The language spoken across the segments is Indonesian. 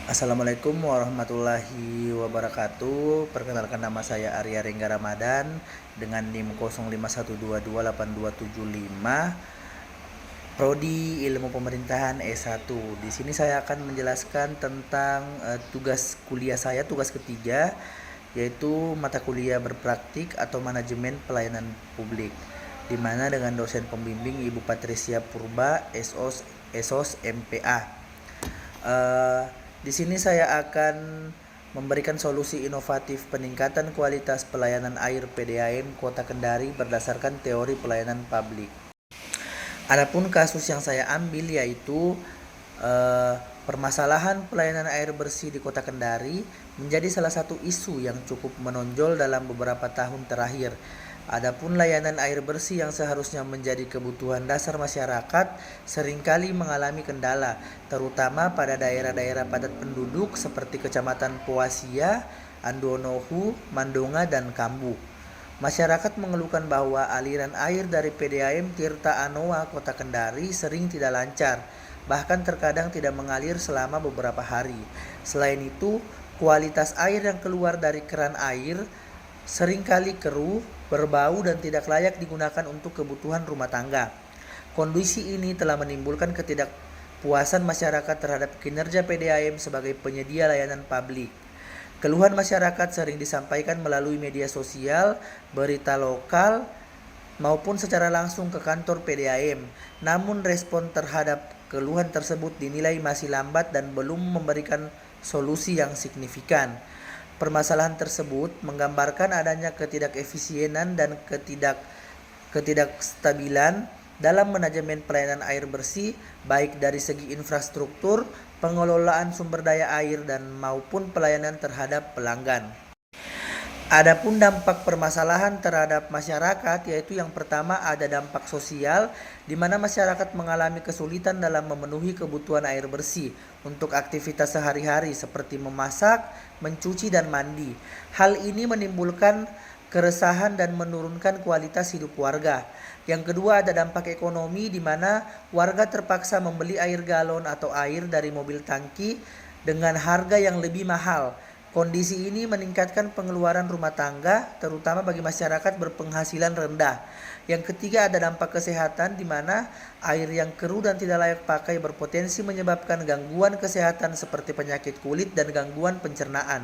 Assalamualaikum warahmatullahi wabarakatuh. Perkenalkan, nama saya Arya Rengga Ramadan dengan NIM 0512282275, Prodi Ilmu Pemerintahan S1. Di sini saya akan menjelaskan tentang tugas kuliah saya, tugas ketiga, yaitu mata kuliah berpraktik atau manajemen pelayanan publik, di mana dengan dosen pembimbing Ibu Patricia Purba, SOS MPA. Eh, di sini saya akan memberikan solusi inovatif peningkatan kualitas pelayanan air PDAM Kota Kendari berdasarkan teori pelayanan publik. Adapun kasus yang saya ambil yaitu permasalahan pelayanan air bersih di Kota Kendari menjadi salah satu isu yang cukup menonjol dalam beberapa tahun terakhir. Adapun layanan air bersih yang seharusnya menjadi kebutuhan dasar masyarakat seringkali mengalami kendala, terutama pada daerah-daerah padat penduduk seperti Kecamatan Poasia, Andonohu, Mandonga, dan Kambu. Masyarakat mengeluhkan bahwa aliran air dari PDAM Tirta Anoa Kota Kendari sering tidak lancar, bahkan terkadang tidak mengalir selama beberapa hari. Selain itu, kualitas air yang keluar dari keran air seringkali keruh, berbau, dan tidak layak digunakan untuk kebutuhan rumah tangga. Kondisi ini telah menimbulkan ketidakpuasan masyarakat terhadap kinerja PDAM sebagai penyedia layanan publik. Keluhan masyarakat sering disampaikan melalui media sosial, berita lokal, maupun secara langsung ke kantor PDAM. Namun respon terhadap keluhan tersebut dinilai masih lambat dan belum memberikan solusi yang signifikan. Permasalahan tersebut menggambarkan adanya ketidakefisienan dan ketidakstabilan dalam manajemen pelayanan air bersih, baik dari segi infrastruktur, pengelolaan sumber daya air, dan maupun pelayanan terhadap pelanggan. Adapun dampak permasalahan terhadap masyarakat, yaitu yang pertama ada dampak sosial, di mana masyarakat mengalami kesulitan dalam memenuhi kebutuhan air bersih untuk aktivitas sehari-hari seperti memasak, mencuci, dan mandi. Hal ini menimbulkan keresahan dan menurunkan kualitas hidup warga. Yang kedua ada dampak ekonomi, di mana warga terpaksa membeli air galon atau air dari mobil tangki dengan harga yang lebih mahal. Kondisi ini meningkatkan pengeluaran rumah tangga, terutama bagi masyarakat berpenghasilan rendah. Yang ketiga ada dampak kesehatan, di mana air yang keruh dan tidak layak pakai berpotensi menyebabkan gangguan kesehatan seperti penyakit kulit dan gangguan pencernaan.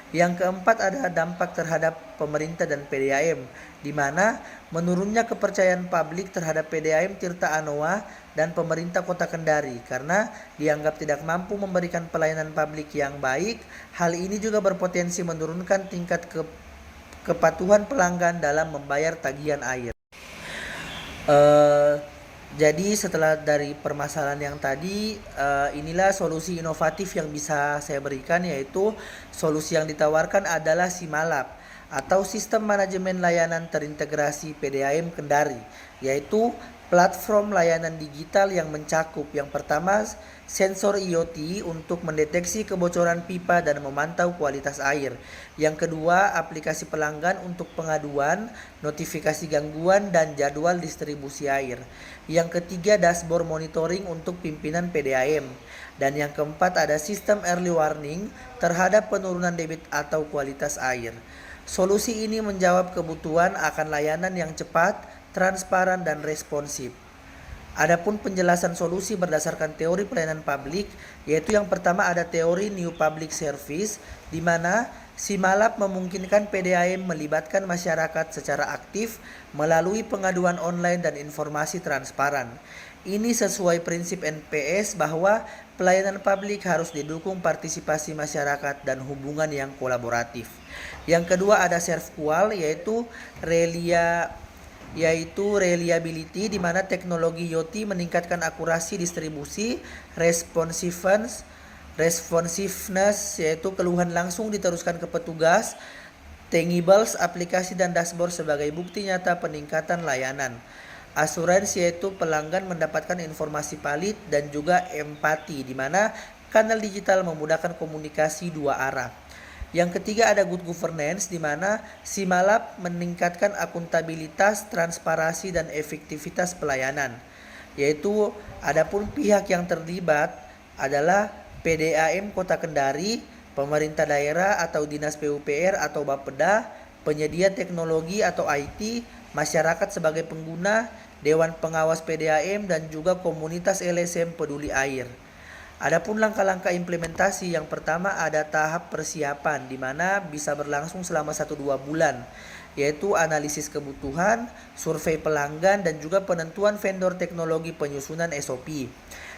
Yang keempat ada dampak terhadap pemerintah dan PDAM, di mana menurunnya kepercayaan publik terhadap PDAM Tirta Anoa dan pemerintah Kota Kendari karena dianggap tidak mampu memberikan pelayanan publik yang baik. Hal ini juga berpotensi menurunkan tingkat kepatuhan pelanggan dalam membayar tagihan air. Jadi setelah dari permasalahan yang tadi, inilah solusi inovatif yang bisa saya berikan, yaitu solusi yang ditawarkan adalah Simalab atau Sistem Manajemen Layanan Terintegrasi PDAM Kendari, yaitu platform layanan digital yang mencakup yang pertama sensor IoT untuk mendeteksi kebocoran pipa dan memantau kualitas air. Yang kedua, aplikasi pelanggan untuk pengaduan, notifikasi gangguan, dan jadwal distribusi air. Yang ketiga, dashboard monitoring untuk pimpinan PDAM. Dan yang keempat ada sistem early warning terhadap penurunan debit atau kualitas air. Solusi ini menjawab kebutuhan akan layanan yang cepat, transparan, dan responsif. Adapun penjelasan solusi berdasarkan teori pelayanan publik, yaitu yang pertama ada teori New Public Service, di mana Simalab memungkinkan PDAM melibatkan masyarakat secara aktif melalui pengaduan online dan informasi transparan. Ini sesuai prinsip NPS bahwa pelayanan publik harus didukung partisipasi masyarakat dan hubungan yang kolaboratif. Yang kedua ada ServQual, yaitu reliability, di mana teknologi IoT meningkatkan akurasi distribusi, responsiveness yaitu keluhan langsung diteruskan ke petugas, tangibles aplikasi dan dashboard sebagai bukti nyata peningkatan layanan. Assurance yaitu pelanggan mendapatkan informasi valid dan juga empati, di mana kanal digital memudahkan komunikasi dua arah. Yang ketiga ada good governance, di mana Simalab meningkatkan akuntabilitas, transparansi, dan efektivitas pelayanan. Yaitu adapun pihak yang terlibat adalah PDAM Kota Kendari, pemerintah daerah atau Dinas PUPR atau Bapeda, penyedia teknologi atau IT, masyarakat sebagai pengguna, Dewan Pengawas PDAM, dan juga komunitas LSM peduli air. Adapun langkah-langkah implementasi, yang pertama ada tahap persiapan di mana bisa berlangsung selama 1-2 bulan, yaitu analisis kebutuhan, survei pelanggan, dan juga penentuan vendor teknologi penyusunan SOP.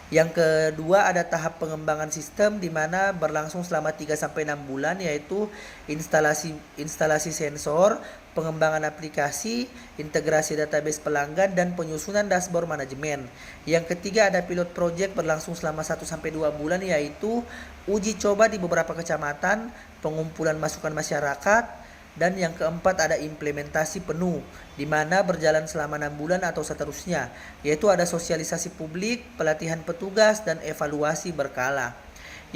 Yang kedua ada tahap pengembangan sistem di mana berlangsung selama 3-6 bulan, yaitu instalasi sensor, pengembangan aplikasi, integrasi database pelanggan, dan penyusunan dashboard manajemen. Yang ketiga ada pilot project berlangsung selama 1-2 bulan, yaitu uji coba di beberapa kecamatan, pengumpulan masukan masyarakat, dan yang keempat ada implementasi penuh di mana berjalan selama 6 bulan atau seterusnya, yaitu ada sosialisasi publik, pelatihan petugas, dan evaluasi berkala.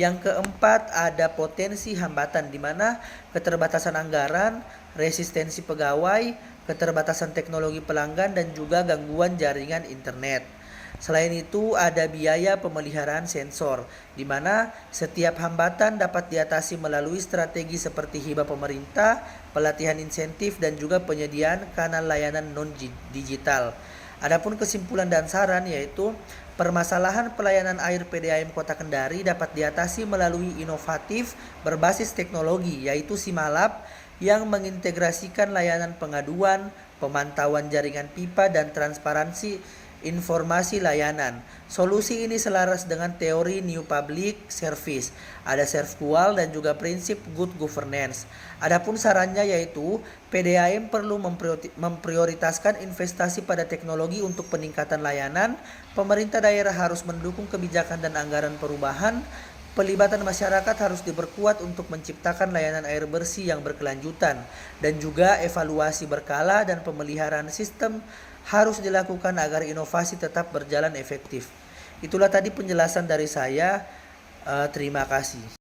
Yang keempat ada potensi hambatan di mana keterbatasan anggaran, resistensi pegawai, keterbatasan teknologi pelanggan, dan juga gangguan jaringan internet. Selain itu ada biaya pemeliharaan sensor, di mana setiap hambatan dapat diatasi melalui strategi seperti hibah pemerintah, pelatihan insentif, dan juga penyediaan kanal layanan non-digital. Adapun kesimpulan dan saran yaitu permasalahan pelayanan air PDAM Kota Kendari dapat diatasi melalui inovatif berbasis teknologi, yaitu Simalab yang mengintegrasikan layanan pengaduan, pemantauan jaringan pipa, dan transparansi informasi layanan. Solusi ini selaras dengan teori New Public Service, ada servqual, dan juga prinsip good governance. Adapun sarannya yaitu PDAM perlu memprioritaskan investasi pada teknologi untuk peningkatan layanan. Pemerintah daerah harus mendukung kebijakan dan anggaran perubahan. Pelibatan masyarakat harus diperkuat untuk menciptakan layanan air bersih yang berkelanjutan, dan juga evaluasi berkala dan pemeliharaan sistem harus dilakukan agar inovasi tetap berjalan efektif. Itulah tadi penjelasan dari saya. Terima kasih.